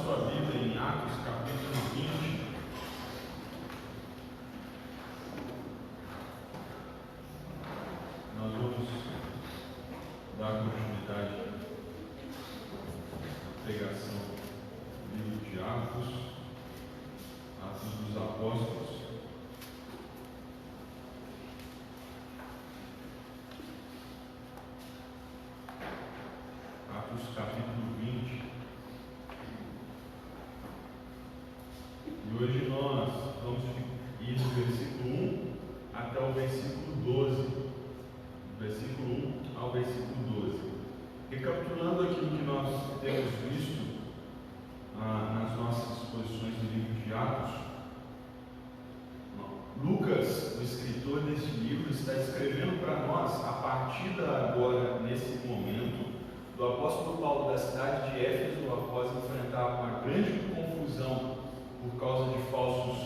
sua Bíblia em Atos, capítulo 20. Nós vamos dar continuidade à pregação do livro de Atos, Atos dos Apóstolos. Atos, capítulo 20. E hoje nós vamos ir do versículo 1 até o versículo 12. Do versículo 1 ao versículo 12. Recapitulando aquilo que nós temos visto nas nossas exposições do livro de Atos, Lucas, o escritor desse livro, está escrevendo para nós, a partir de agora, nesse momento, do apóstolo Paulo da cidade de Éfeso, após enfrentar uma grande confusão por causa de falsos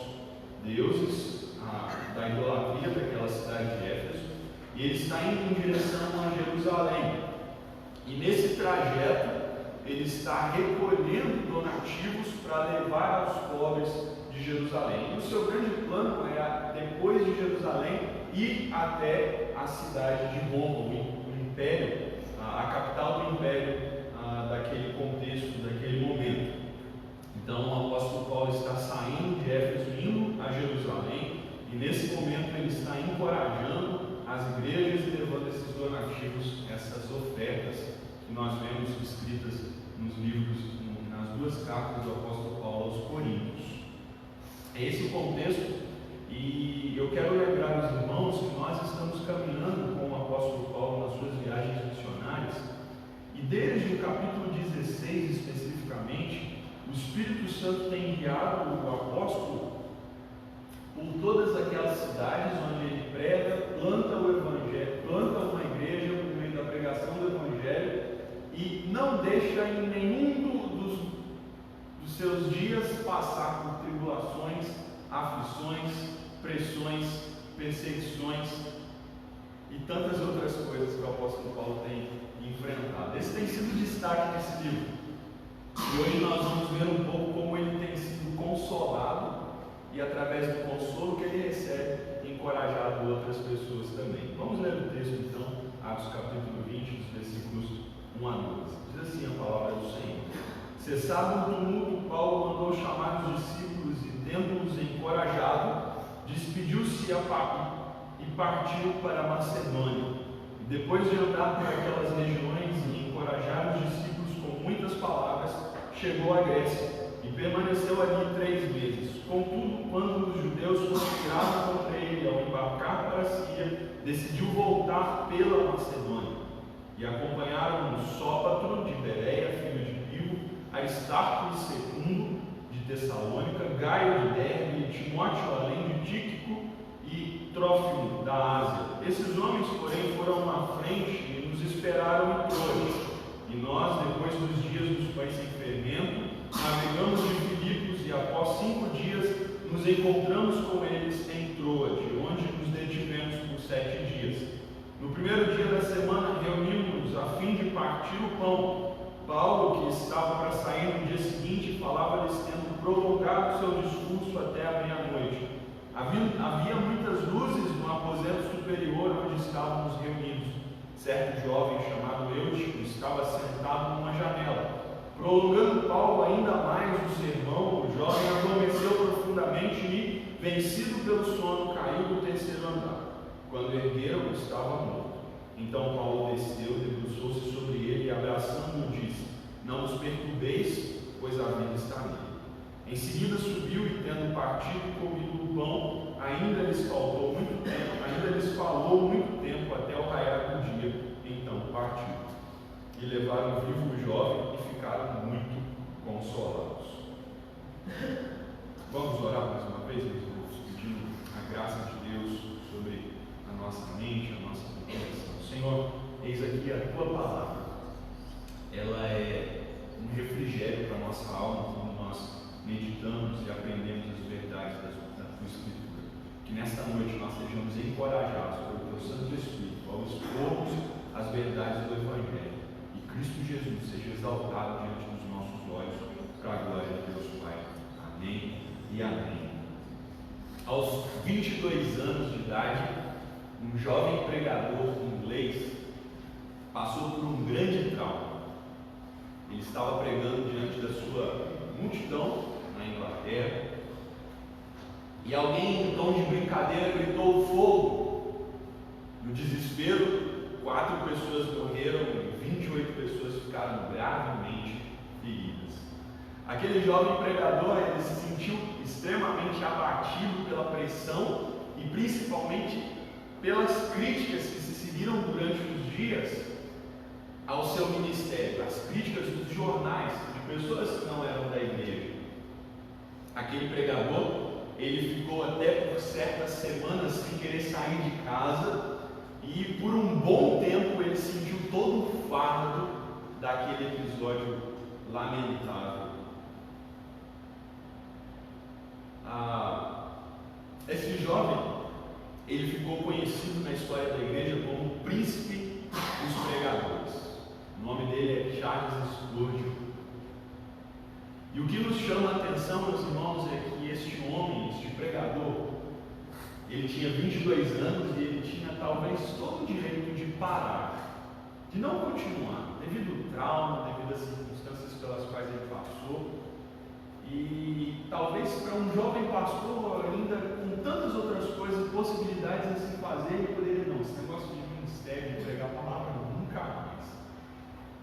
deuses, da idolatria daquela cidade de Éfeso, e ele está indo em direção a Jerusalém. E nesse trajeto, ele está recolhendo donativos para levar aos pobres de Jerusalém. E o seu grande plano é, depois de Jerusalém, ir até a cidade de Roma, o império, a capital do império daquele contexto, daquele momento. Então o apóstolo Paulo está saindo de Éfeso, indo a Jerusalém, e nesse momento ele está encorajando as igrejas e levando esses donativos, essas ofertas que nós vemos escritas nos livros, nas duas cartas do apóstolo Paulo aos Coríntios. É esse o contexto, e eu quero lembrar os irmãos que nós estamos caminhando com o apóstolo Paulo nas suas viagens missionárias, e desde o capítulo 16 especificamente, o Espírito Santo tem enviado o apóstolo por todas aquelas cidades onde ele prega, planta o evangelho, planta uma igreja por meio da pregação do evangelho, e não deixa em nenhum dos seus dias passar por tribulações, aflições, pressões, perseguições e tantas outras coisas que o apóstolo Paulo tem enfrentado. Esse tem sido o destaque desse livro. E hoje nós vamos ver um pouco como ele tem sido consolado, e através do consolo que ele recebe, encorajado outras pessoas também. Vamos ler o texto então, Atos capítulo 20, dos versículos 1 a 12. Diz assim a palavra do Senhor: Cessado o tumulto, Paulo mandou chamar os discípulos e, tendo-os encorajado, despediu-se e partiu para a Macedônia. E depois de andar por aquelas regiões e encorajar os discípulos com muitas palavras, chegou à Grécia e permaneceu ali 3 meses. Contudo, quando os judeus conspiraram contra ele ao embarcar para a Síria, decidiu voltar pela Macedônia. E acompanharam-no Sópatro de Bereia, filho de Pio, Aristarco II de Tessalônica, Gaio de Derbe, Timóteo além de Tíquico e Trófimo da Ásia. Esses homens, porém, foram à frente e nos esperaram em Troas. E nós, depois dos dias dos pães sem fermento, navegamos de Filipos e após 5 dias nos encontramos com eles em Troade, onde nos detivemos por 7 dias. No primeiro dia da semana reunimos-nos a fim de partir o pão. Paulo, que estava para sair no dia seguinte, falava-lhes tendo prolongado seu discurso até a meia-noite. Havia muitas luzes no aposento superior onde estávamos reunidos. Certo jovem chamado Eutico estava sentado numa janela. Prolongando Paulo ainda mais o sermão, o jovem adormeceu profundamente e, vencido pelo sono, caiu do 3º andar. Quando ergueram, estava morto. Então Paulo desceu, debruçou-se sobre ele e, abraçando-o, disse: Não os perturbeis, pois a vida está nele. Em seguida subiu e, tendo partido e comido o pão, ainda lhes falou muito tempo até o raiar do dia. Então partiu. E levaram vivo o jovem e ficaram muito consolados. Vamos orar mais uma vez, meus irmãos, pedindo a graça de Deus sobre a nossa mente, a nossa compreensão. Senhor, eis aqui a Tua palavra. Ela é um refrigério para a nossa alma quando nós meditamos e aprendemos as verdades da Tua Escritura. Que nesta noite nós sejamos encorajados pelo Teu Santo Espírito ao expormos as verdades do Evangelho. E Cristo Jesus seja exaltado diante dos nossos olhos, para a glória 22 anos de idade, um jovem pregador inglês passou por um grande trauma. Ele estava pregando diante da sua multidão na Inglaterra e alguém, em tom de brincadeira, gritou fogo. No desespero, 4 pessoas morreram e 28 pessoas ficaram gravemente feridas. Aquele jovem pregador, ele se sentiu extremamente abatido pela pressão e principalmente pelas críticas que se seguiram durante os dias ao seu ministério, as críticas dos jornais, de pessoas que não eram da igreja. Aquele pregador, ele ficou até por certas semanas sem querer sair de casa e por um bom tempo ele sentiu todo o fardo daquele episódio lamentável. Esse jovem, ele ficou conhecido na história da igreja como o príncipe dos pregadores. O nome dele é Charles Spurgeon. E o que nos chama a atenção, meus irmãos, é que este homem, este pregador, ele tinha 22 anos e ele tinha talvez todo o direito de parar, de não continuar, devido ao trauma, devido às circunstâncias pelas quais ele passou. E talvez para um jovem pastor, ainda com tantas outras coisas, possibilidades a se fazer, ele poderia, não, esse negócio de ministério, de pregar a palavra, nunca mais.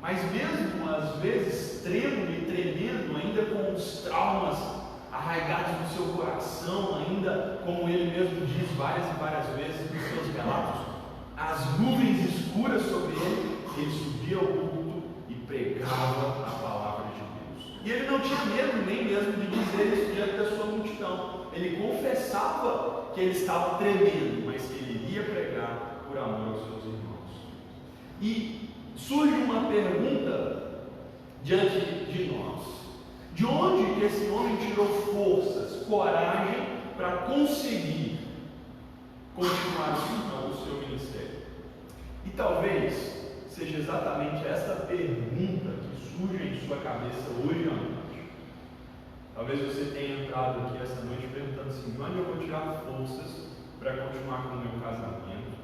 Mas mesmo às vezes trêmulo e tremendo, ainda com os traumas arraigados no seu coração, ainda como ele mesmo diz várias e várias vezes nos seus relatos, as nuvens escuras sobre ele subia ao culto e pregava a palavra de Deus. E ele não tinha medo nem mesmo de dizer isso diante da sua multidão. Ele confessava que ele estava tremendo, mas que ele iria pregar por amor aos seus irmãos. E surge uma pergunta diante de nós: de onde que esse homem tirou forças, coragem para conseguir continuar o seu ministério? E talvez seja exatamente essa pergunta que surge em sua cabeça hoje à noite. Talvez você tenha entrado aqui essa noite perguntando assim: de onde eu vou tirar forças para continuar com o meu casamento?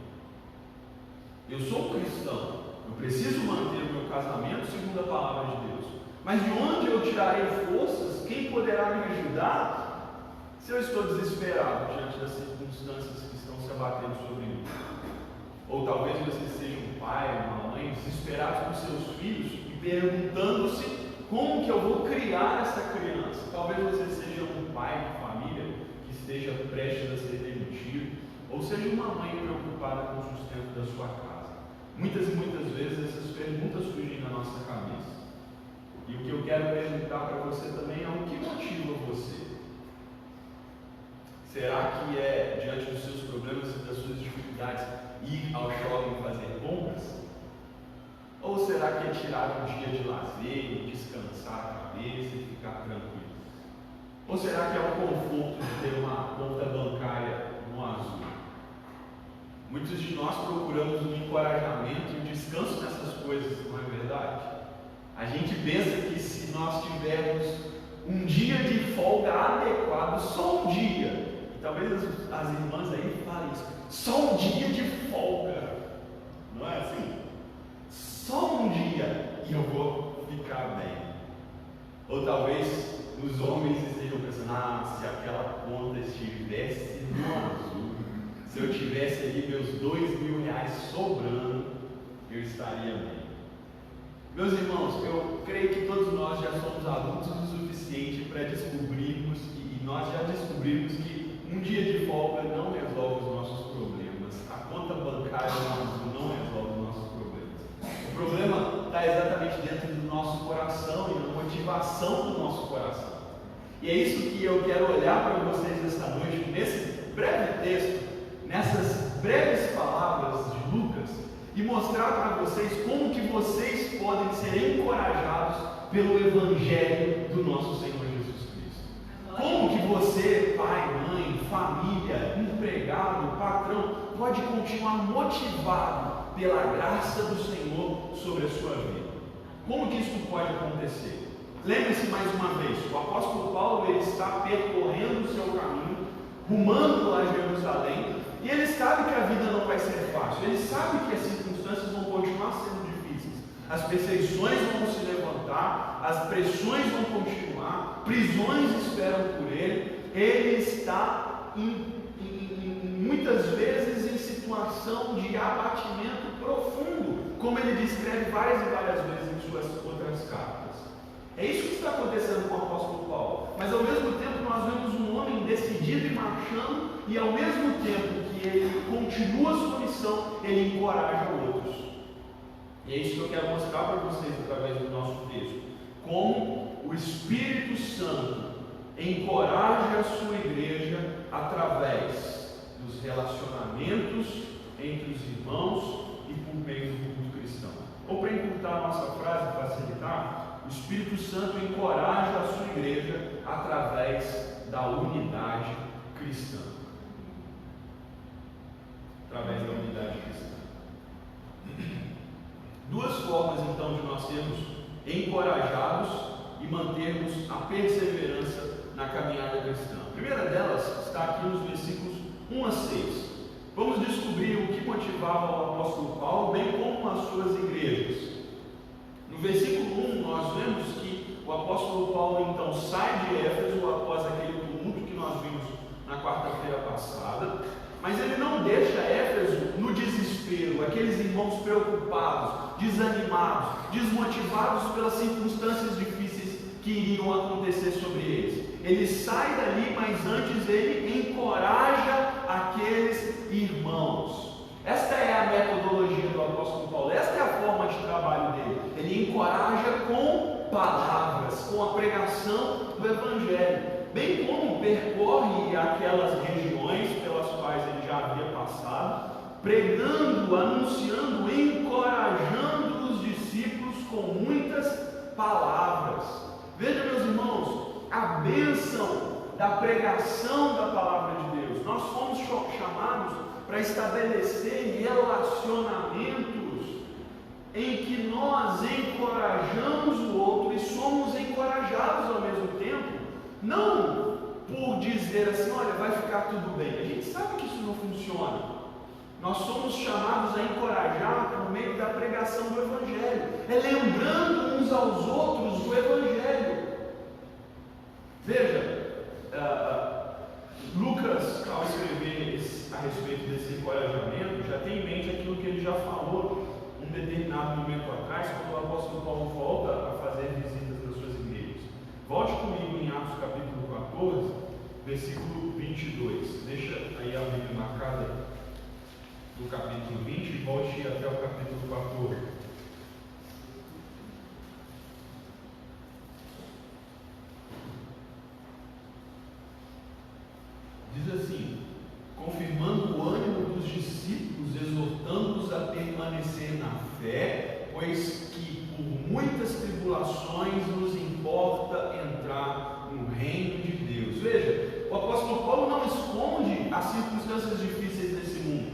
Eu sou um cristão, eu preciso manter o meu casamento segundo a palavra de Deus. Mas de onde eu tirarei forças? Quem poderá me ajudar se eu estou desesperado diante das circunstâncias que estão se abatendo sobre mim? Ou talvez você seja um pai, uma mãe, desesperado com seus filhos e perguntando-se como que eu vou criar essa criança. Talvez você seja um pai de família que esteja prestes a ser demitido, ou seja uma mãe preocupada com o sustento da sua casa. Muitas e muitas vezes essas perguntas surgem na nossa cabeça. E o que eu quero perguntar para você também é: o que motiva você? Será que é, diante dos seus problemas e das suas dificuldades, ir ao shopping fazer compras? Ou será que é tirar um dia de lazer, descansar a cabeça e ficar tranquilo? Ou será que é o conforto de ter uma conta bancária no azul? Muitos de nós procuramos um encorajamento e um descanso nessas coisas, não é verdade? A gente pensa que se nós tivermos um dia de folga adequado, só um dia, e talvez as irmãs aí falem isso, só um dia de folga, não é assim? Só um dia e eu vou ficar bem. Ou talvez os homens estejam pensando: se aquela conta estivesse no azul, se eu tivesse ali meus R$2.000 sobrando, eu estaria bem. Meus irmãos, eu creio que todos nós já somos adultos o suficiente para descobrirmos, e nós já descobrimos que um dia de folga não resolve os nossos problemas. A conta bancária não resolve os nossos problemas. O problema está exatamente dentro do nosso coração e na motivação do nosso coração. E é isso que eu quero olhar para vocês esta noite, nesse breve texto, nessas breves palavras de Lucas, e mostrar para vocês como que vocês podem ser encorajados pelo Evangelho do nosso Senhor Jesus Cristo. Como que você, pai, mãe, família, empregado, patrão, pode continuar motivado pela graça do Senhor sobre a sua vida? Como que isso pode acontecer? Lembre-se mais uma vez, o apóstolo Paulo ele está percorrendo o seu caminho rumando a Jerusalém, e ele sabe que a vida não vai ser fácil, ele sabe que as circunstâncias vão continuar sendo difíceis, as perseguições vão se levantar, as pressões vão continuar, prisões esperam por ele. Ele está muitas vezes em situação de abatimento profundo, como ele descreve várias e várias vezes em suas outras cartas. É isso que está acontecendo com o apóstolo Paulo. Mas ao mesmo tempo nós vemos um homem decidido e marchando, e ao mesmo tempo que ele continua a sua missão, ele encoraja outros. E é isso que eu quero mostrar para vocês através do nosso texto. Como o Espírito Santo encoraja a sua igreja através dos relacionamentos entre os irmãos e por meio do culto cristão. Ou para encurtar a nossa frase e facilitar, o Espírito Santo encoraja a sua igreja através da unidade cristã. Através da unidade cristã. Duas formas então de nós sermos encorajados e mantermos a perseverança na caminhada cristã. A primeira delas está aqui nos versículos 1 a 6. Vamos descobrir o que motivava o apóstolo Paulo, bem como as suas igrejas. No versículo 1 nós vemos que o apóstolo Paulo então sai de Éfeso após aquele tumulto que nós vimos na quarta-feira passada, mas ele não deixa Éfeso no desespero, aqueles irmãos preocupados, desanimados, desmotivados pelas circunstâncias difíceis que iriam acontecer sobre eles. Ele sai dali, mas antes ele encoraja aqueles irmãos. Esta é a metodologia do apóstolo Paulo, esta é a forma de trabalho dele. Ele encoraja com palavras, com a pregação do Evangelho, bem como percorre aquelas regiões pelas quais ele já havia passado, pregando, anunciando, encorajando os discípulos com muitas palavras. Veja, meus irmãos, a bênção da pregação da palavra de Deus. Nós fomos chamados para estabelecer relacionamentos em que nós encorajamos o outro e somos encorajados ao mesmo tempo, não por dizer assim, olha, vai ficar tudo bem. A gente sabe que isso não funciona. Nós somos chamados a encorajar por meio da pregação do Evangelho, lembrando uns aos outros do Evangelho. Veja, Lucas, ao escrever a respeito desse encorajamento, já tem em mente aquilo que ele já falou um determinado momento atrás, quando o apóstolo Paulo volta a fazer visitas nas suas igrejas. Volte comigo em Atos capítulo 14, versículo 22. Deixa aí a Bíblia marcada do capítulo 20 e volte até o capítulo 14. Diz assim: confirmando o ânimo dos discípulos, exortando-os a permanecer na fé, pois que por muitas tribulações nos importa entrar no reino de Deus. Veja, o apóstolo Paulo não esconde as circunstâncias difíceis desse mundo,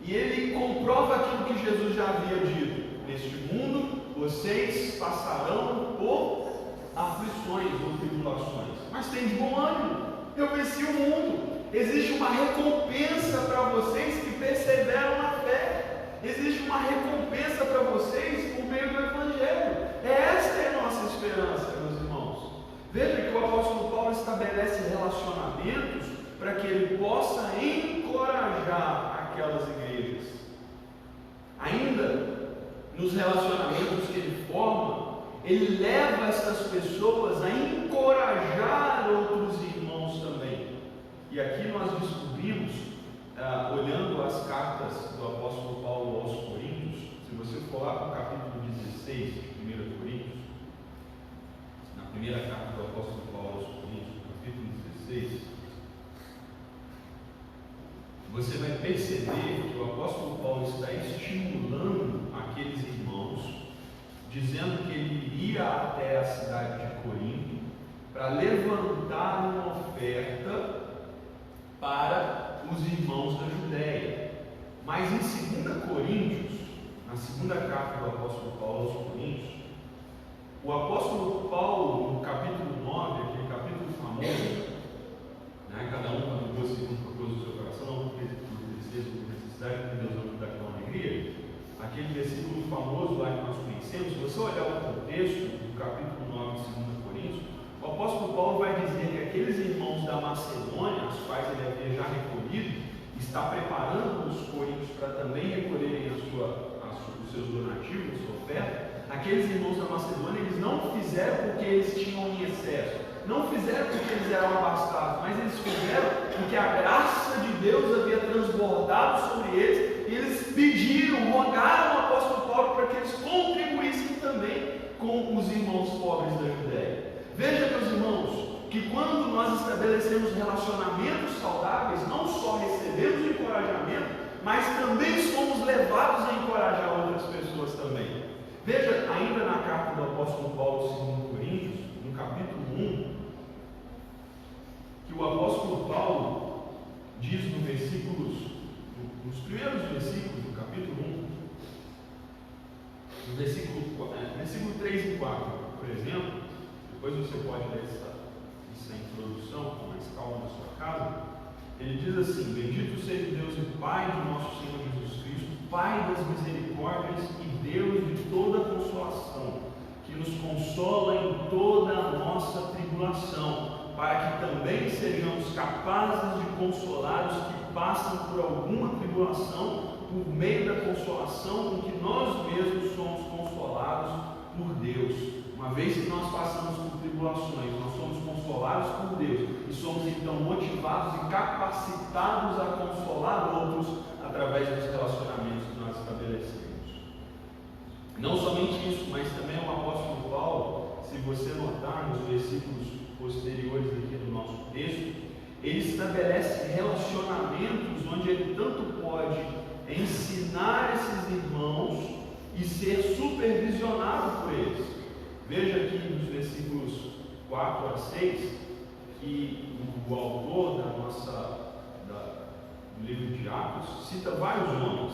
e ele comprova aquilo que Jesus já havia dito: neste mundo vocês passarão por aflições ou tribulações, mas tem de bom ânimo, eu venci o mundo. Existe uma recompensa para vocês que perseveram na fé. Existe uma recompensa para vocês por meio do Evangelho. Esta é a nossa esperança, meus irmãos. Veja que o apóstolo Paulo estabelece relacionamentos para que ele possa encorajar aquelas igrejas. Ainda nos relacionamentos que ele forma, ele leva essas pessoas a encorajar outros irmãos também. E aqui nós descobrimos, olhando as cartas do apóstolo Paulo aos Coríntios, se você for lá para o capítulo 16 de 1 Coríntios, na primeira carta do apóstolo Paulo aos Coríntios, capítulo 16, você vai perceber que o apóstolo Paulo está estimulando aqueles irmãos, dizendo que ele iria até a cidade de Corinto para levantar uma oferta para os irmãos da Judéia. Mas em 2 Coríntios, na segunda carta do apóstolo Paulo aos Coríntios, o apóstolo Paulo, no capítulo 9, aquele capítulo famoso, né, cada um quando 2 Paulo vai dizer que aqueles irmãos da Macedônia, aos quais ele havia já recolhido, está preparando os coríntios para também recolherem os seus donativos, a sua oferta. Aqueles irmãos da Macedônia, eles não fizeram porque eles tinham em excesso, não fizeram porque eles eram abastados, mas eles fizeram porque a graça de Deus havia transbordado sobre eles, e eles pediram, rogaram ao apóstolo Paulo para que eles contribuíssem também com os irmãos pobres da Judéia. Veja, meus irmãos, que quando nós estabelecemos relacionamentos saudáveis, não só recebemos encorajamento, mas também somos levados a encorajar outras pessoas também. Veja, ainda na carta do apóstolo Paulo aos Coríntios, no capítulo 1, que o apóstolo Paulo diz nos primeiros versículos do capítulo 1, no versículo 3 e 4, por exemplo. Depois você pode ler essa introdução com mais calma na sua casa. Ele diz assim: bendito seja Deus e Pai de nosso Senhor Jesus Cristo, Pai das misericórdias e Deus de toda consolação, que nos consola em toda a nossa tribulação, para que também sejamos capazes de consolar os que passam por alguma tribulação, por meio da consolação com que nós mesmos somos consolados por Deus. Uma vez que nós passamos por tribulações, nós somos consolados por Deus e somos então motivados e capacitados a consolar outros através dos relacionamentos que nós estabelecemos. Não somente isso, mas também o apóstolo Paulo, se você notar nos versículos posteriores aqui do nosso texto, ele estabelece relacionamentos onde ele tanto pode ensinar esses irmãos e ser supervisionado por eles. Veja aqui nos versículos 4 a 6 que o autor do livro de Atos cita vários homens.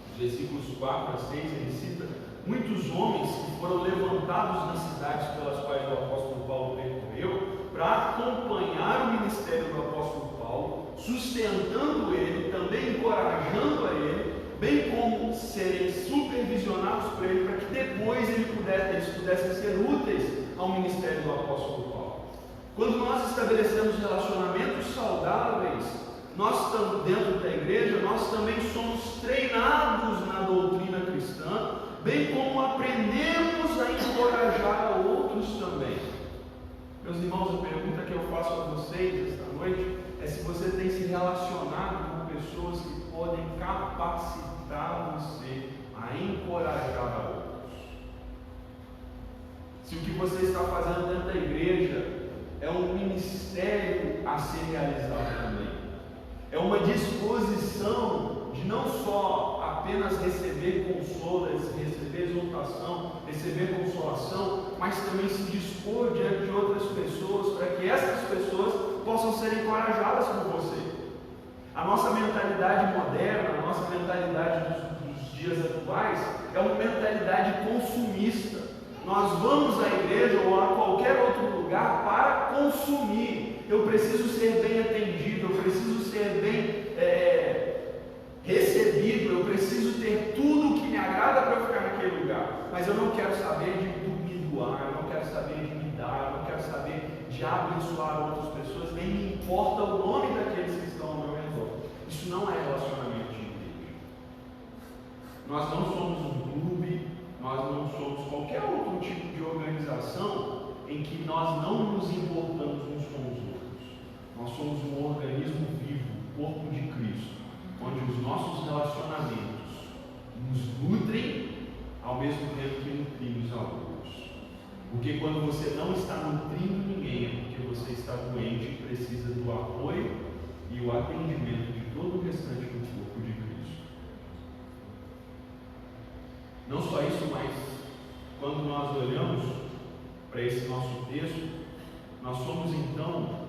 Nos versículos 4 a 6 ele cita muitos homens que foram levantados nas cidades pelas quais o apóstolo Paulo percorreu para acompanhar o ministério do apóstolo Paulo, sustentando ele, também encorajando a ele, bem como serem supervisionados por ele, para que depois eles pudessem ser úteis ao ministério do apóstolo Paulo. Quando nós estabelecemos relacionamentos saudáveis, nós dentro da igreja, nós também somos treinados na doutrina cristã, bem como aprendemos a encorajar a outros também. Meus irmãos, a pergunta que eu faço a vocês esta noite é se você tem se relacionado com pessoas que podem capacitar você a encorajar a outros. Se o que você está fazendo dentro da igreja é um ministério a ser realizado também, é uma disposição de não só apenas receber consolo, receber exortação, receber consolação, mas também se dispor diante de outras pessoas, para que essas pessoas possam ser encorajadas por você. A nossa mentalidade moderna, a nossa mentalidade dos dias atuais é uma mentalidade consumista. Nós vamos à igreja ou a qualquer outro lugar para consumir. Eu preciso ser bem atendido, eu preciso ser bem recebido, eu preciso ter tudo que me agrada para eu ficar naquele lugar. Mas eu não quero saber de me doar, eu não quero saber de me dar, eu não quero saber de abençoar outras pessoas, nem me importa o nome daqueles que estão ao meu redor. Isso não é relacionamento de igreja. Nós não somos um clube, nós não somos qualquer outro tipo de organização em que nós não nos importamos uns com os outros. Nós somos um organismo vivo, o corpo de Cristo, onde os nossos relacionamentos nos nutrem ao mesmo tempo que nutrimos a outros. Porque quando você não está nutrindo ninguém, é porque você está doente e precisa do apoio e o atendimento de todo o restante do corpo de Cristo. Não só isso, mas quando nós olhamos para esse nosso texto, nós somos então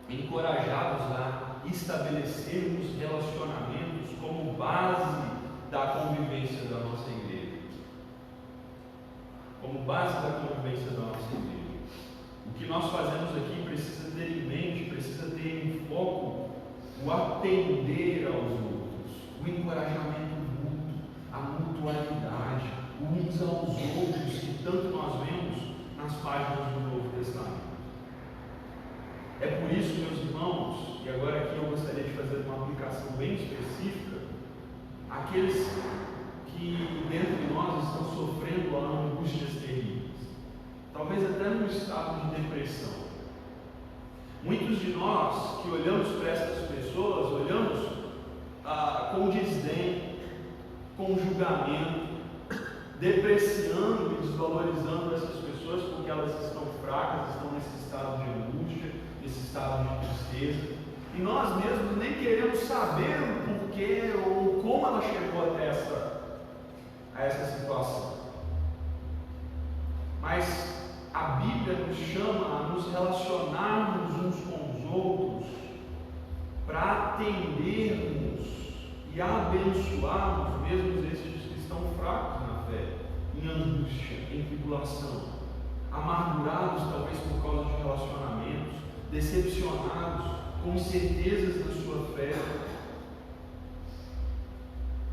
encorajados a estabelecermos relacionamentos como base da convivência da nossa igreja. Como base da convivência da nossa igreja. O que nós fazemos aqui precisa ter em mente, precisa ter em foco o atender aos outros, o encorajamento mútuo, a mutualidade, o uns aos outros, que tanto nós vemos nas páginas do Novo Testamento. isso, meus irmãos, e agora aqui eu gostaria de fazer uma aplicação bem específica, aqueles que dentro de nós estão sofrendo angústias terríveis, talvez até num estado de depressão. Muitos de nós que olhamos para essas pessoas, olhamos com desdém, com julgamento, depreciando e desvalorizando essas pessoas porque elas estão fracas, estão nesse estado de angústia, nesse estado de tristeza, e nós mesmos nem queremos saber o porquê ou como ela chegou até essa situação. Mas a Bíblia nos chama a nos relacionarmos uns com os outros para atendermos e abençoarmos mesmo esses que estão fracos na fé, em angústia, em tribulação, amargurados talvez por causa de relacionamentos, decepcionados, com incertezas da sua fé.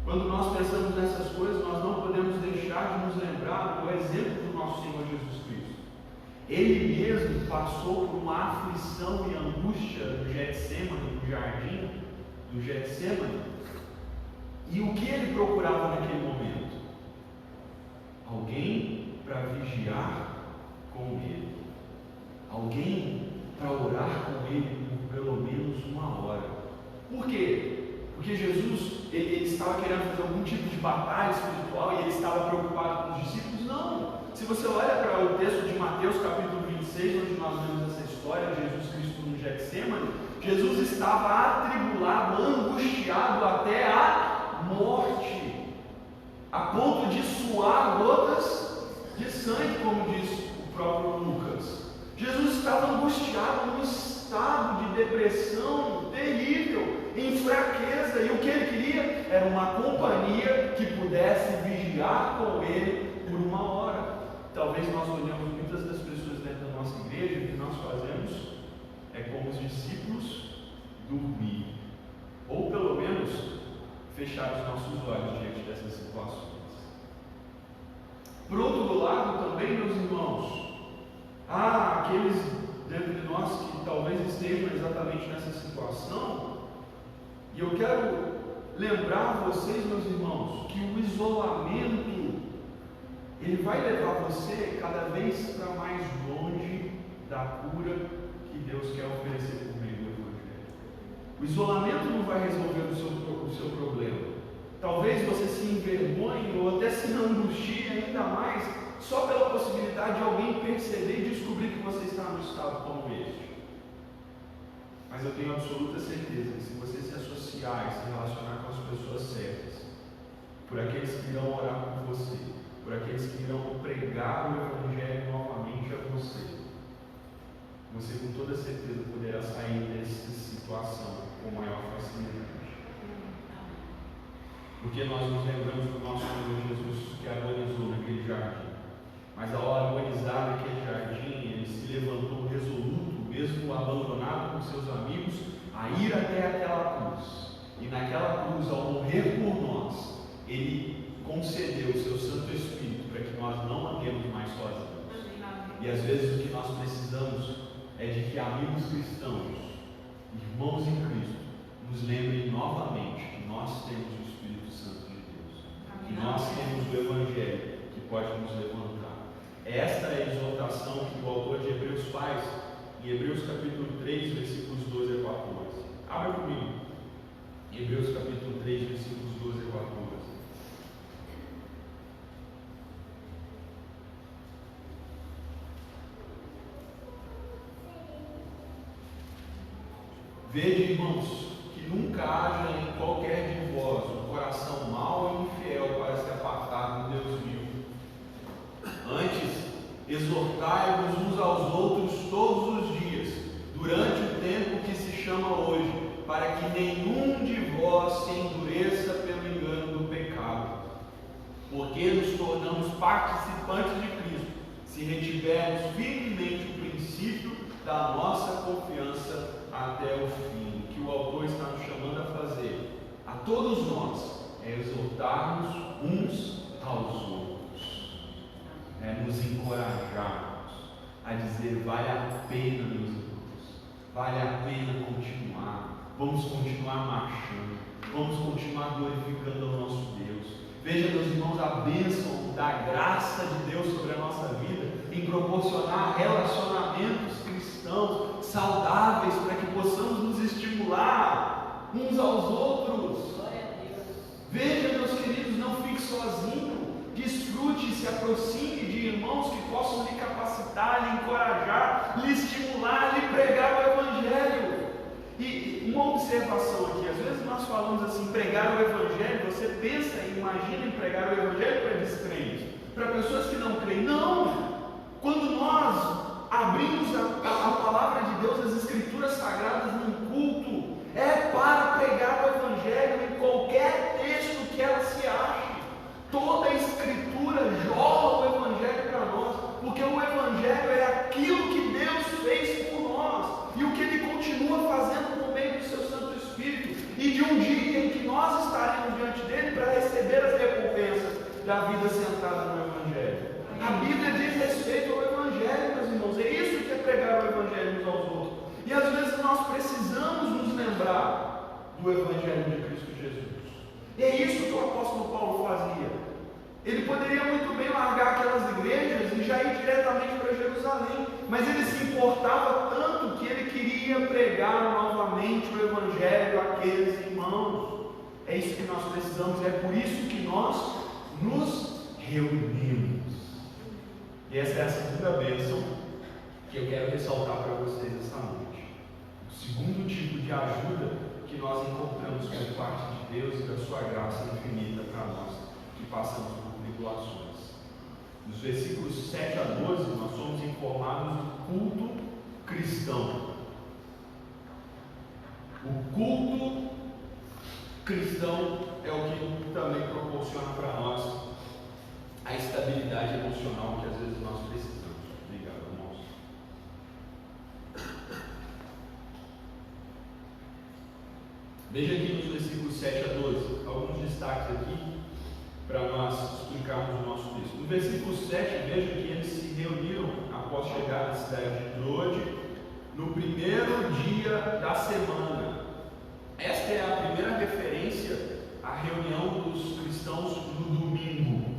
Quando nós pensamos nessas coisas, nós não podemos deixar de nos lembrar do exemplo do nosso Senhor Jesus Cristo. Ele mesmo passou por uma aflição e angústia no Getsemane, no jardim do Getsemane. E o que ele procurava naquele momento? Alguém para vigiar com ele. Alguém para orar com ele por pelo menos uma hora. Por quê? Porque Jesus ele estava querendo fazer algum tipo de batalha espiritual e ele estava preocupado com os discípulos? Não. Se você olha para o texto de Mateus capítulo 26, onde nós vemos essa história de Jesus Cristo no Getsemane, Jesus estava atribulado, angustiado até a morte, a ponto de suar gotas de sangue, como diz o próprio Lucas. Jesus estava angustiado num estado de depressão terrível, em fraqueza, e o que ele queria era uma companhia que pudesse vigiar com ele por uma hora. Talvez nós olhamos muitas das pessoas dentro da nossa igreja e o que nós fazemos é como os discípulos dormir, ou pelo menos fechar os nossos olhos diante dessas situações. Por outro lado também, meus irmãos, há aqueles dentro de nós que talvez estejam exatamente nessa situação, e eu quero lembrar vocês, meus irmãos, que o isolamento ele vai levar você cada vez para mais longe da cura que Deus quer oferecer por meio do Evangelho. O isolamento não vai resolver o seu problema. Talvez você se envergonhe ou até se angustie ainda mais só pela possibilidade de alguém perceber e descobrir que você está num estado como este. Mas eu tenho absoluta certeza que se você se associar e se relacionar com as pessoas certas, por aqueles que irão orar por você, por aqueles que irão pregar o Evangelho novamente a você, você com toda certeza poderá sair dessa situação com maior facilidade. Porque nós nos lembramos do nosso Senhor Jesus que agonizou naquele jardim. Mas ao agonizar naquele jardim, ele se levantou resoluto, mesmo abandonado por seus amigos, a ir até aquela cruz. E naquela cruz, ao morrer por nós, ele concedeu o seu Santo Espírito para que nós não andemos mais sozinhos. E às vezes o que nós precisamos é de que amigos cristãos, irmãos em Cristo, nos lembrem novamente que nós temos o Espírito Santo de Deus, que nós temos o Evangelho que pode nos levantar. Esta é a exortação que o autor de Hebreus faz em Hebreus capítulo 3, versículos 12 a 14. Abra comigo. Hebreus capítulo 3, versículos 12 a 14. Vede, irmãos, que nunca haja em qualquer de vós um coração mau e infiel para se apartar do Deus vivo. Antes, exortai-vos uns aos outros todos os dias, durante o tempo que se chama hoje, para que nenhum de vós se endureça pelo engano do pecado. Porque nos tornamos participantes de Cristo, se retivermos firmemente o princípio da nossa confiança até o fim. O que o autor está nos chamando a fazer, a todos nós, é exortarmos uns aos outros, é nos encorajarmos a dizer: vale a pena, meus irmãos, vale a pena continuar. Vamos continuar marchando, vamos continuar glorificando ao nosso Deus. Veja, meus irmãos, a bênção da graça de Deus sobre a nossa vida em proporcionar relacionamentos cristãos saudáveis para que possamos nos estimular uns aos outros. Veja, meus queridos, não fique sozinho, desfrute e se aproxime de irmãos que possam lhe capacitar, lhe encorajar, lhe estimular, lhe pregar o Evangelho. E uma observação aqui, às vezes nós falamos assim, pregar o Evangelho, você pensa e imagina em pregar o Evangelho para descrentes, para pessoas que não creem. Não! Quando nós abrimos a palavra de Deus, as Escrituras Sagradas num culto, é para pregar o Evangelho em qualquer texto que ela se ache. Toda a Escritura jorra o Evangelho para nós, porque o Evangelho é aquilo que Deus fez por nós e o que Ele continua fazendo por meio do seu Santo Espírito, e de um dia em que nós estaremos diante dele para receber as recompensas da vida sentada no Evangelho. A Bíblia diz respeito ao Evangelho, meus irmãos. É isso que é pregar o Evangelho uns aos outros. E às vezes nós precisamos nos lembrar do Evangelho de Cristo Jesus. E é isso que o apóstolo Paulo fazia. Ele poderia muito bem largar aquelas igrejas e já ir diretamente para Jerusalém, mas ele se importava tanto que ele queria pregar novamente o Evangelho àqueles irmãos. É isso que nós precisamos, é por isso que nós nos reunimos. E essa é a segunda bênção que eu quero ressaltar para vocês esta noite. O segundo tipo de ajuda que nós encontramos por parte de Deus e da sua graça infinita para nós que passamos por tribulações. Nos versículos 7 a 12, nós somos informados do culto cristão. O culto cristão é o que também proporciona para nós a estabilidade emocional que às vezes nós precisamos. Obrigado, irmãos. Veja aqui nos versículos 7 a 12, alguns destaques aqui para nós explicarmos o nosso texto. No versículo 7, veja que eles se reuniram após chegar na cidade de Troade, no primeiro dia da semana. Esta é a primeira referência à reunião dos cristãos no domingo.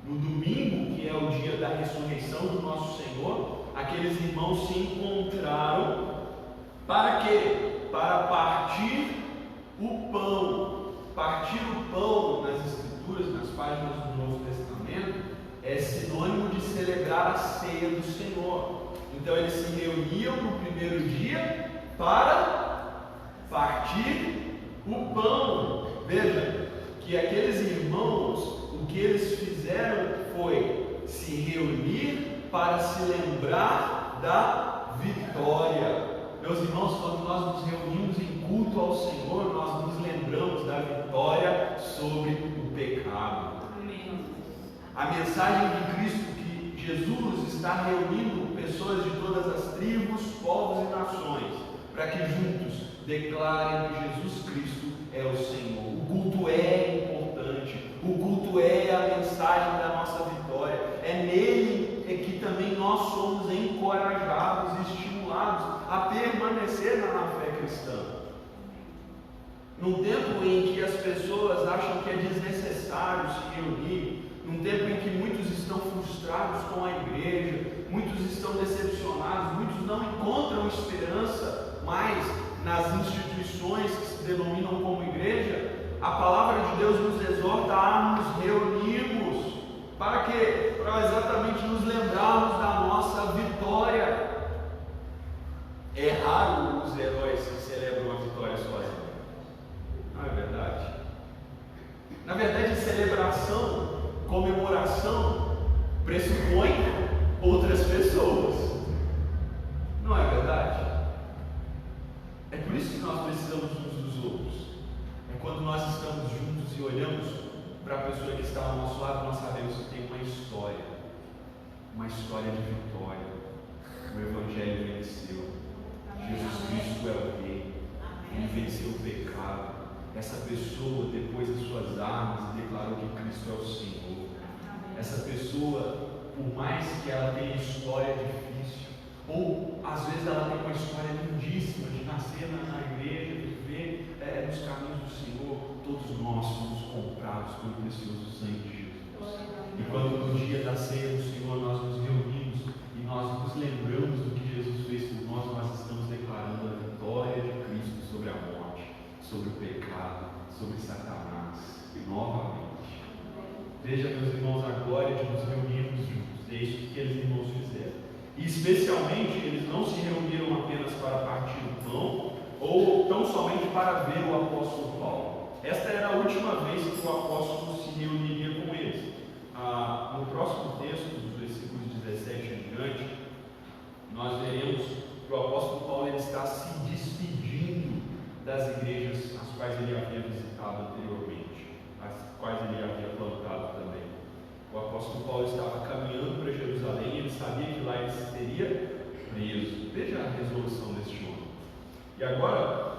No domingo, que é o dia da ressurreição do nosso Senhor, aqueles irmãos se encontraram para quê? Para partir o pão. Partir o pão nas Escrituras, nas páginas do Novo Testamento, é sinônimo de celebrar a ceia do Senhor. Então eles se reuniam no primeiro dia para partir o pão. Veja que aqueles irmãos, o que eles fizeram foi se reunir para se lembrar da vitória. Meus irmãos, quando nós nos reunimos em culto ao Senhor, nós nos lembramos da vitória sobre o pecado. Amém. A mensagem de Cristo, que Jesus está reunindo pessoas de todas as tribos, povos e nações, para que juntos declarem que Jesus Cristo é o Senhor. O culto é importante, o culto é a mensagem da nossa vitória, é nele que também nós somos encorajados e estimulados a permanecer na fé cristã. Num tempo em que as pessoas acham que é desnecessário se reunir, num tempo em que muitos estão frustrados com a igreja, muitos estão decepcionados, muitos não encontram esperança mais nas instituições que se denominam como igreja, a palavra de Deus nos exorta a nos reunirmos. Para quê? Para exatamente nos lembrarmos da nossa vitória. É raro os heróis que celebram a vitória sozinhos. Não é verdade? Na verdade, celebração, comemoração, pressupõe outras pessoas. Não é verdade? É por isso que nós precisamos uns dos outros. É quando nós estamos juntos e olhamos para a pessoa que está ao nosso lado, nós sabemos que tem uma história de vitória. O Evangelho venceu. Jesus Cristo é o Rei. Ele venceu o pecado. Essa pessoa, depois das suas armas, declarou que Cristo é o Senhor. Essa pessoa, por mais que ela tenha história difícil, ou às vezes ela tem uma história lindíssima Veja, meus irmãos, a glória de nos reunirmos juntos. É isso que aqueles irmãos fizeram. E especialmente, eles não se reuniram apenas para partir o pão, ou tão somente para ver o apóstolo Paulo. Esta era a última vez que o apóstolo se reuniria com eles. No próximo texto, dos versículos 17 em diante, nós veremos que o apóstolo Paulo ele está se despedindo das igrejas as quais ele havia visitado anteriormente, as quais ele havia plantado também. O apóstolo Paulo estava caminhando para Jerusalém e ele sabia que lá ele seria preso. Veja a resolução deste homem. E agora,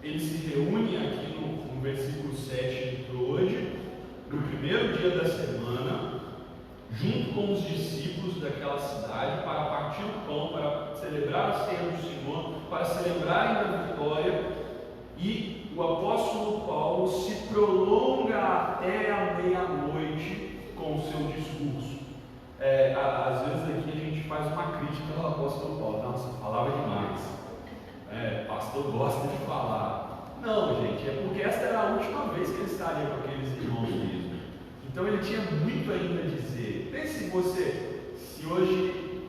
ele se reúne aqui no versículo 7 de hoje, no primeiro dia da semana, junto com os discípulos daquela cidade, para partir o pão, para celebrar a ceia do Senhor, para celebrarem a vitória. E o apóstolo Paulo se prolonga até a meia-noite com o seu discurso. Às vezes aqui a gente faz uma crítica ao apóstolo Paulo. Nossa, falava demais. Pastor gosta de falar. Não, gente, é porque esta era a última vez que ele estaria com aqueles irmãos mesmo. Então ele tinha muito ainda a dizer. Pense você, se hoje,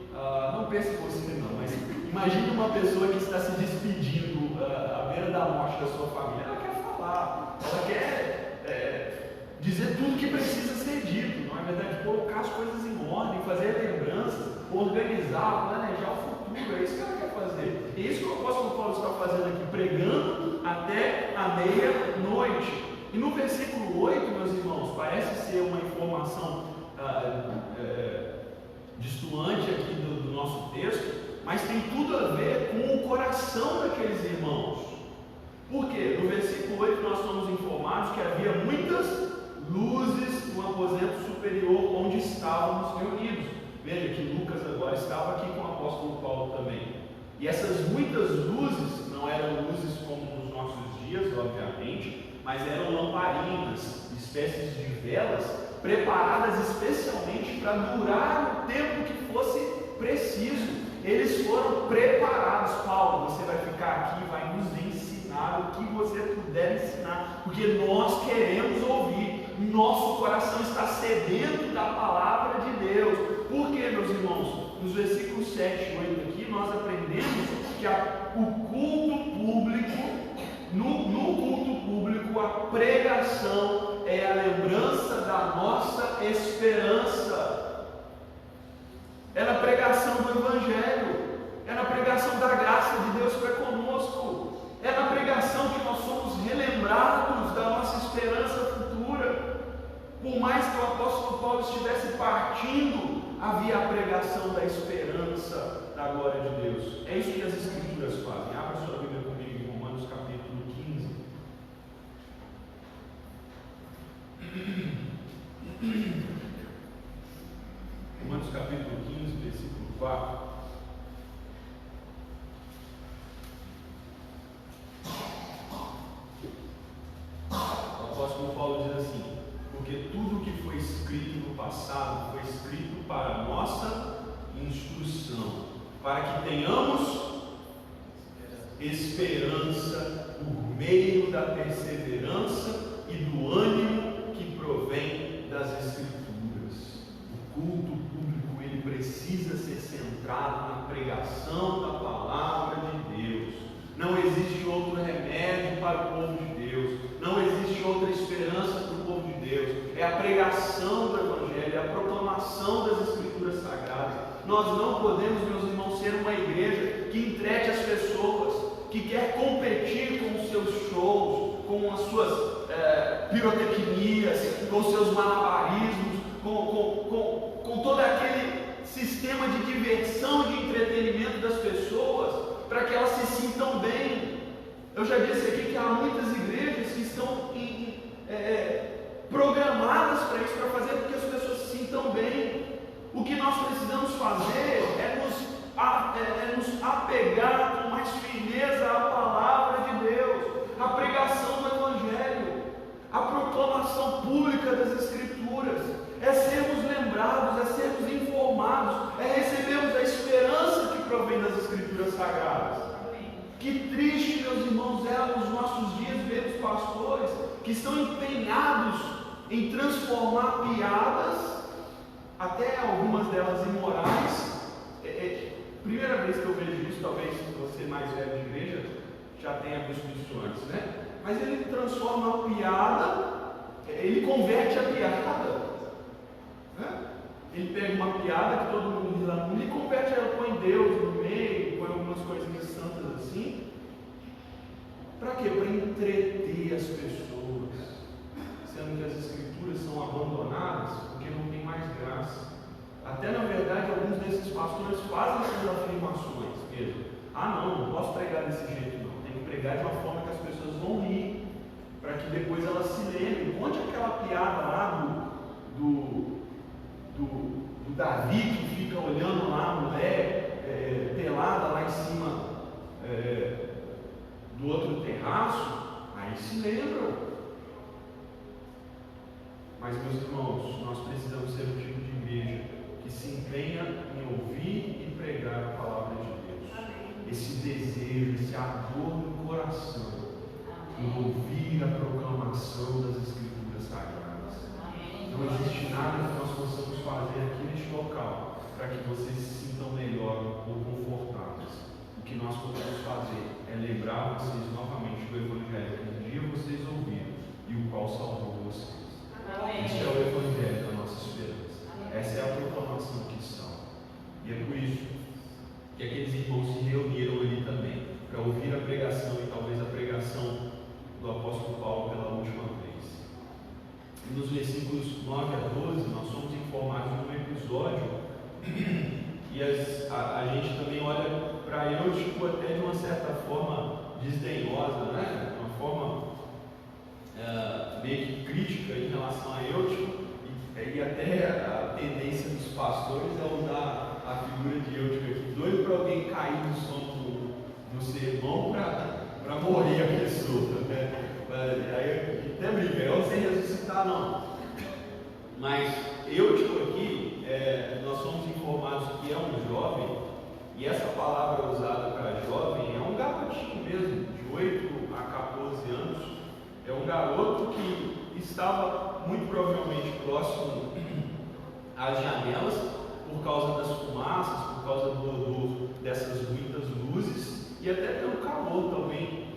não pense você não, mas imagine uma pessoa que está se despedindo à beira da morte da sua família. Ela quer falar, ela quer dizer tudo que precisa ser dito, não é verdade? Colocar as coisas em ordem, fazer lembranças, organizar, planejar o futuro. É isso que ela quer fazer. É isso que o apóstolo Paulo está fazendo aqui, pregando até a meia-noite. E no versículo 8, meus irmãos, parece ser uma informação distoante aqui do nosso texto, mas tem tudo a ver com o coração daqueles irmãos. Por quê? No versículo 8 nós somos informados que havia muitas luzes no aposento superior onde estávamos reunidos. Veja que Lucas agora estava aqui com o apóstolo Paulo também. E essas muitas luzes não eram luzes como nos nossos dias, obviamente, mas eram lamparinas, espécies de velas, preparadas especialmente para durar o tempo que fosse preciso. Eles foram preparados. Paulo, você vai ficar aqui, vai nos ensinar o que você puder ensinar, porque nós queremos ouvir. Nosso coração está sedento da palavra de Deus. Por quê, meus irmãos? Nos versículos 7 e 8 aqui, nós aprendemos que o culto público, no culto público, a pregação é a lembrança da nossa esperança. É na pregação do Evangelho, é na pregação da graça de Deus para conosco, é na pregação que nós somos relembrados da nossa esperança futura. Por mais que o apóstolo Paulo estivesse partindo, havia a pregação da esperança da glória de Deus. É isso que as Escrituras fazem. Abra sua Bíblia comigo em Romanos capítulo 15. Romanos capítulo 15, versículo 4. O apóstolo Paulo diz assim: porque tudo o que foi escrito no passado foi escrito para a nossa instrução, para que tenhamos esperança por meio da perseverança e do ânimo que provém das Escrituras. O culto público ele precisa ser centrado na pregação da palavra de Deus. Não existe outro remédio para o povo de Deus, não existe outra esperança para o povo de Deus. É a pregação do Evangelho, é a proclamação das Escrituras Sagradas. Nós não podemos, meus irmãos, ser uma igreja que entrete as pessoas, que quer competir com os seus shows, com as suas pirotecnias, com os seus malabarismos, com todo aquele sistema de diversão, de entretenimento das pessoas, para que elas se sintam bem. Eu já disse aqui que há muitas igrejas que estão programadas para isso, para fazer com que as pessoas se sintam bem. O que nós precisamos fazer é nos apegar com mais firmeza à palavra de Deus, à pregação do Evangelho, à proclamação pública das Escrituras, é sermos lembrados, é sermos informados, é recebermos a esperança que provém das Escrituras Sagradas. Que triste, meus irmãos, é nos nossos dias ver os pastores que estão empenhados em transformar piadas, até algumas delas imorais. Primeira vez que eu vejo isso, talvez você mais velho de igreja já tenha visto isso antes, né? Mas ele transforma a piada, ele converte a piada, né? Ele pega uma piada que todo mundo ri lá, ele converte ela, põe Deus no meio, põe algumas coisinhas santas assim. Para quê? Para entreter as pessoas, sendo que as escrituras são abandonadas porque não tem mais graça. Até na verdade alguns desses pastores fazem essas afirmações mesmo. Não posso pregar desse jeito não. Tem que pregar de uma forma que as pessoas vão rir, para que depois elas se lembrem. Conte aquela piada lá do Davi que fica olhando lá a mulher pelada lá em cima do outro terraço, aí se lembram. Mas meus irmãos, nós precisamos ser um tipo de igreja que se empenha em ouvir e pregar a palavra de Deus. Amém. Esse desejo, esse ardor no coração, em ouvir a proclamação das Escrituras Sagradas. Amém. Não existe nada que nós possamos fazer aqui neste local para que vocês se sintam melhor ou confortáveis. O que nós podemos fazer é lembrar vocês novamente do Evangelho que um dia vocês ouviram e o qual salvou vocês. Amém. Este é o Evangelho da nossa esperança. Amém. Essa é a proclamação que são. E é por isso que aqueles irmãos se reuniram ali também, para ouvir a pregação e talvez a pregação do apóstolo Paulo pela última vez. E nos versículos 9 a 12, nós somos informados de um episódio e a gente também olha para Eutico até de uma certa forma desdenhosa, né? Uma forma meio que crítica em relação a Eutico, e até a tendência dos pastores é usar a figura de Eutico aqui, doido para alguém cair no sono do sermão para morrer a pessoa, né? Aí até briga, eu não sei ressuscitar não. Mas Eutico aqui, nós somos informados que é um jovem, e essa palavra usada para jovem é um garotinho mesmo, de 8 a 14 anos. É um garoto que estava muito provavelmente próximo às janelas por causa das fumaças, por causa do odor dessas muitas luzes e até pelo calor também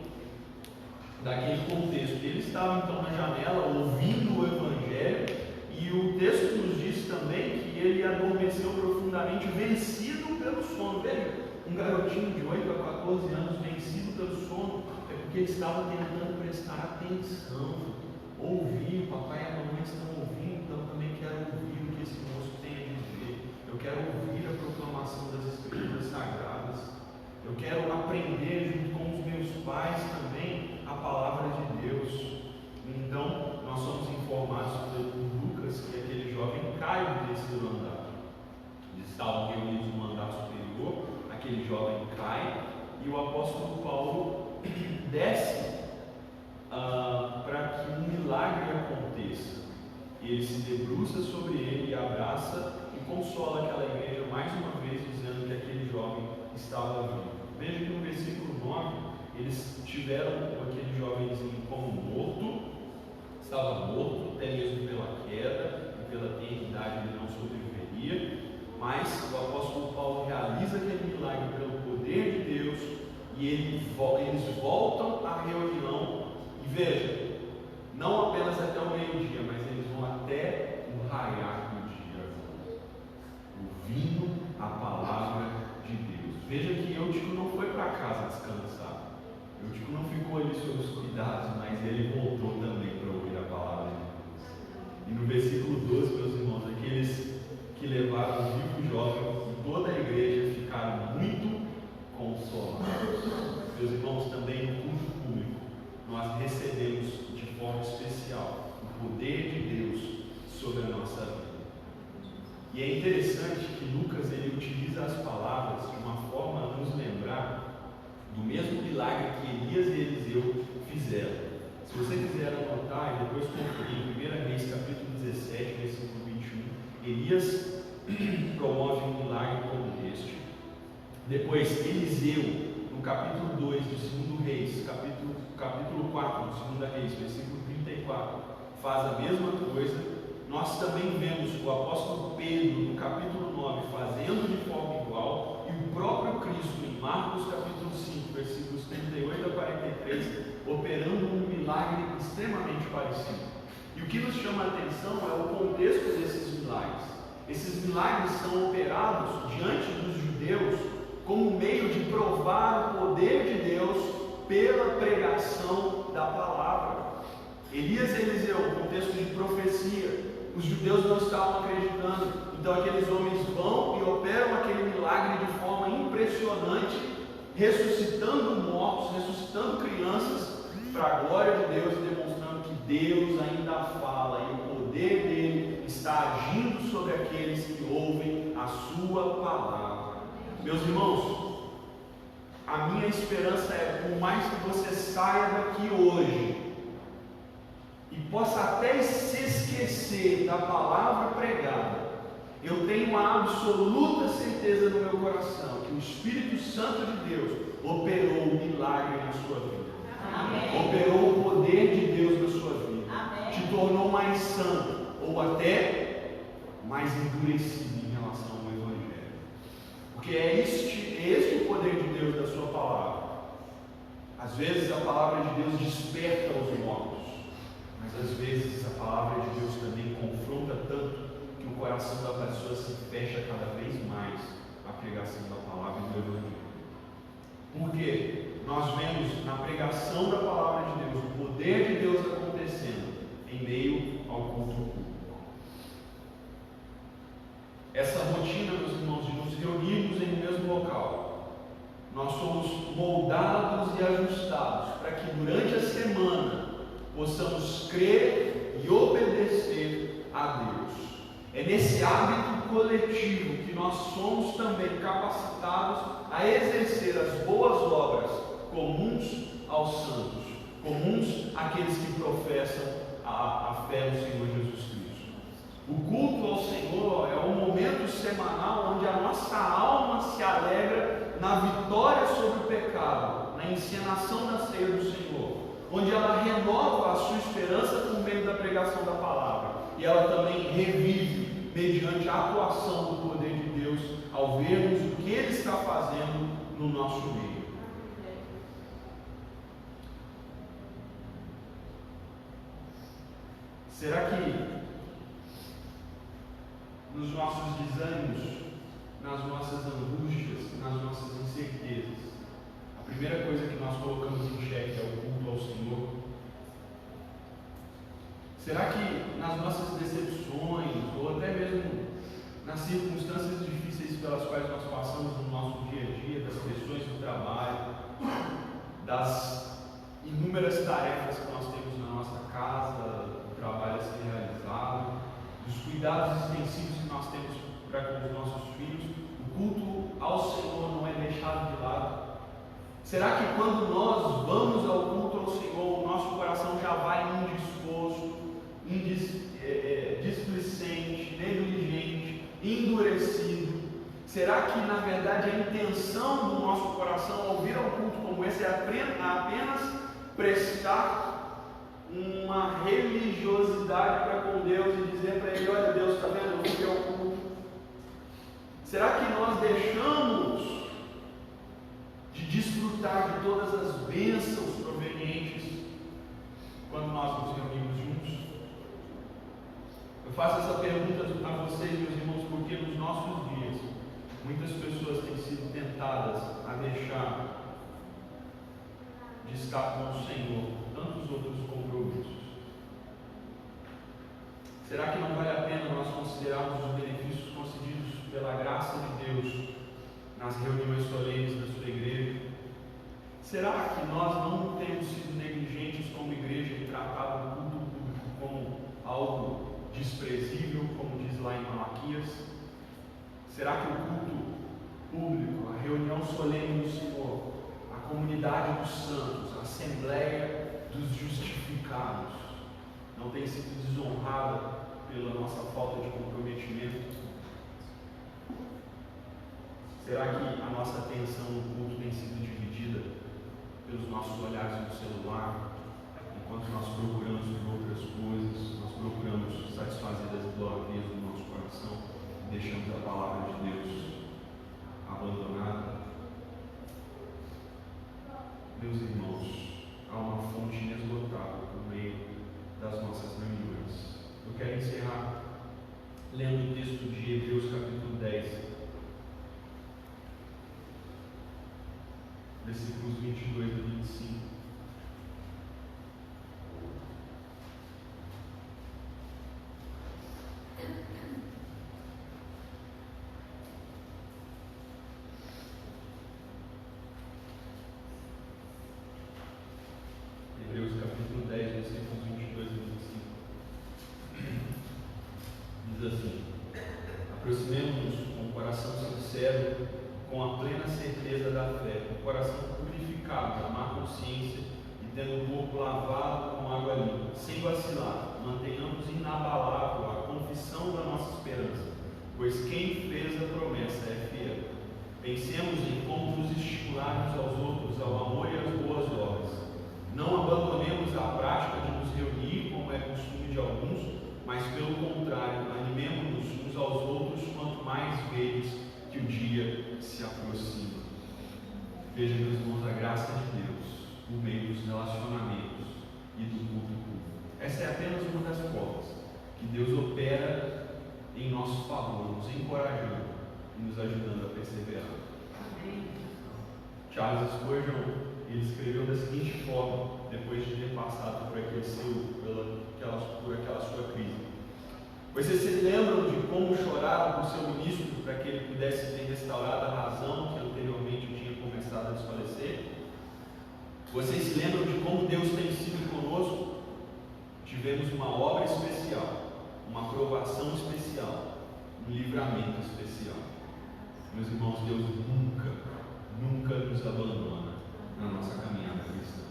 daquele contexto. Ele estava então na janela ouvindo o Evangelho e o texto nos diz também que ele adormeceu profundamente, vencido pelo sono. Veja, um garotinho de 8 a 14 anos vencido pelo sono, porque ele estava tentando prestar atenção, ouvir. O papai e a mamãe estão ouvindo, então eu também quero ouvir o que esse moço tem a dizer. Eu quero ouvir a proclamação das Escrituras Sagradas. Eu quero aprender junto com os meus pais também a palavra de Deus. Então, nós somos informados por Lucas que aquele jovem cai no terceiro andar. Eles estavam reunidos no andar superior, aquele jovem cai e o apóstolo Paulo desce para que um milagre aconteça. Ele se debruça sobre ele e abraça e consola aquela igreja mais uma vez, dizendo que aquele jovem estava vivo. Veja que no versículo 9 eles tiveram aquele jovenzinho como morto, estava morto, até mesmo pela queda e pela tenridade ele não sobreviveria, mas o apóstolo Paulo realiza aquele milagre pelo poder de Deus e eles voltam à reunião e veja, não apenas até o meio-dia, mas eles vão até o raiar do dia, ouvindo a palavra de Deus. Veja que Eutico não foi para casa descansar, Eutico não ficou ali sob os cuidados, mas ele voltou também para ouvir a palavra de Deus. E no versículo 12, meus irmãos, aqueles que levaram o rico jovem e toda a igreja ficaram muito consolados. Meus irmãos, também no culto público, nós recebemos de forma especial o poder de Deus sobre a nossa vida. E é interessante que Lucas ele utiliza as palavras de uma forma a nos lembrar do mesmo milagre que Elias e Eliseu fizeram. Se você quiser anotar e depois conferir, 1 Reis capítulo 17, versículo 21, Elias promove um milagre como este. Depois Eliseu, no capítulo 2 do 2 Reis, capítulo 4 do 2 Reis, versículo 34, faz a mesma coisa. Nós também vemos o apóstolo Pedro, no capítulo 9, fazendo de forma igual, e o próprio Cristo, em Marcos capítulo 5, versículos 38 a 43, operando um milagre extremamente parecido. E o que nos chama a atenção é o contexto desses milagres. Esses milagres são operados diante dos judeus como meio de provar o poder de Deus pela pregação da palavra. Elias e Eliseu, contexto de profecia. Os judeus não estavam acreditando, então aqueles homens vão e operam aquele milagre de forma impressionante, ressuscitando mortos, ressuscitando crianças, para a glória de Deus, demonstrando que Deus ainda fala e o poder dele está agindo sobre aqueles que ouvem a sua palavra. Meus irmãos, a minha esperança é, por mais que você saia daqui hoje e possa até se esquecer da palavra pregada, eu tenho uma absoluta certeza no meu coração que o Espírito Santo de Deus operou um milagre na sua vida. Amém. Operou o poder de Deus na sua vida. Amém. Te tornou mais santo ou até mais endurecido em relação ao Evangelho. Porque é este o poder de Deus da sua palavra. Às vezes a palavra de Deus desperta os mortos, mas às vezes a palavra de Deus também confronta tanto que o coração da pessoa se fecha cada vez mais à pregação da palavra e do Evangelho. Porque nós vemos na pregação da palavra de Deus o poder de Deus acontecendo em meio ao culto público. Essa rotina, meus irmãos, de nos reunirmos em um mesmo local, nós somos moldados e ajustados para que durante a semana possamos crer e obedecer a Deus. É nesse hábito coletivo que nós somos também capacitados a exercer as boas obras comuns aos santos, comuns àqueles que professam a fé no Senhor Jesus Cristo. O culto ao Senhor é um momento semanal onde a nossa alma se alegra na vitória sobre o pecado, na encenação da ceia do Senhor, onde ela renova a sua esperança por meio da pregação da palavra, e ela também revive mediante a atuação do poder de Deus ao vermos o que Ele está fazendo no nosso meio. Será que nos nossos desânimos, nas nossas angústias, nas nossas incertezas, a primeira coisa que nós colocamos em xeque é o culto ao Senhor? Será que nas nossas decepções, ou até mesmo nas circunstâncias difíceis pelas quais nós passamos no nosso dia a dia, das pressões do trabalho, das inúmeras tarefas que nós temos na nossa casa, do trabalho a ser realizado, dos cuidados extensivos que nós temos para com os nossos filhos, o culto ao Senhor não é deixado de lado? Será que quando nós vamos ao culto ao Senhor, o nosso coração já vai indisposto, displicente, negligente, endurecido? Será que na verdade a intenção do nosso coração ao vir ao culto como esse é apenas prestar uma religiosidade para com Deus e dizer para Ele: olha, Deus, está vendo? Eu vou ao culto. Será que nós deixamos de desfrutar de todas as bênçãos provenientes quando nós nos reunimos juntos? Eu faço essa pergunta a vocês, meus irmãos, porque nos nossos dias muitas pessoas têm sido tentadas a deixar de estar com o Senhor por tantos outros compromissos. Será que não vale a pena nós considerarmos os benefícios concedidos pela graça de Deus nas reuniões solenes da sua igreja? Será que nós não temos sido negligentes como igreja e tratado o culto público como algo desprezível, como diz lá em Malaquias? Será que o culto público, a reunião solene do Senhor, a comunidade dos santos, a assembleia dos justificados, não tem sido desonrada pela nossa falta de comprometimento? Será que a nossa atenção no culto tem sido dividida pelos nossos olhares no celular, enquanto nós procuramos por outras coisas, nós procuramos satisfazer as idolatrias do nosso coração, deixamos a palavra de Deus abandonada. Meus irmãos, há uma fonte inesgotável no meio das nossas reuniões. Eu quero encerrar lendo o texto de Hebreus capítulo 10, versículos 22 a 25. Hebreus capítulo 10, versículos 22 a 25. Diz assim: aproximemo-nos com o coração sincero, com a plena certeza da fé, com o coração purificado da má consciência e tendo o corpo lavado com água limpa, sem vacilar, mantenhamos inabalável a confissão da nossa esperança, pois quem fez a promessa é fiel. Pensemos em como nos estimularmos aos outros ao amor e às boas obras. Não abandonemos a prática de nos reunir, como é costume de alguns, mas pelo contrário, animemo-nos uns aos outros, quanto mais vedes que o dia se aproxima. Veja, meus irmãos, a graça de Deus por meio dos relacionamentos e do culto público. Essa é apenas uma das formas que Deus opera em nosso favor, nos encorajando e nos ajudando a perseverar. Charles Spurgeon, ele escreveu da seguinte forma, depois de ter passado por aquela sua crise: vocês se lembram de como choraram por seu ministro para que ele pudesse ter restaurado a razão que anteriormente tinha começado a desfalecer? Vocês se lembram de como Deus tem sido conosco? Tivemos uma obra especial, uma aprovação especial, um livramento especial. Meus irmãos, Deus nunca nos abandona na nossa caminhada cristã.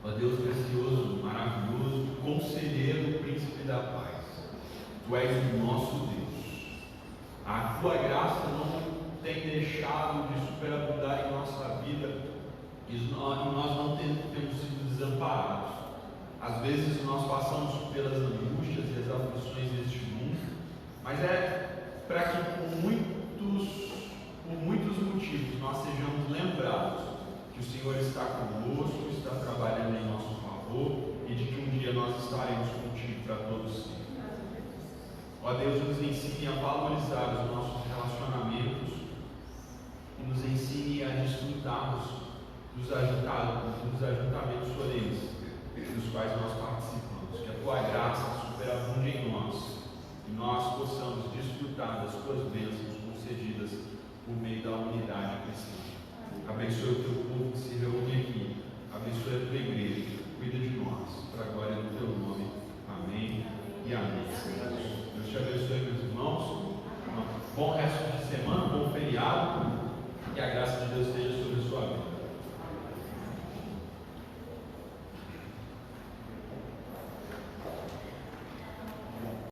Ó Deus precioso, maravilhoso, conselheiro, príncipe da paz, Tu és o nosso Deus. A Tua graça não tem deixado de superabundar em nossa vida e nós não temos sido desamparados. Às vezes nós passamos pelas angústias e as aflições deste mundo, mas é para que por muitos motivos nós sejamos lembrados que o Senhor está conosco, está trabalhando em nosso favor e de que um dia nós estaremos contigo para todos sempre. Ó Deus, nos ensine a valorizar os nossos relacionamentos e nos ensine a desfrutarmos dos ajuntamentos solenes dos quais nós participamos. Que a Tua graça superabunde em nós e nós possamos desfrutar das Tuas bênçãos concedidas por meio da unidade cristã. Abençoe o Teu povo que se reúne aqui. Abençoe a Tua igreja. Cuida de nós, para a glória do Teu nome. Amém e amém. Deus te abençoe, meus irmãos. Bom resto de semana, bom feriado. Que a graça de Deus esteja sobre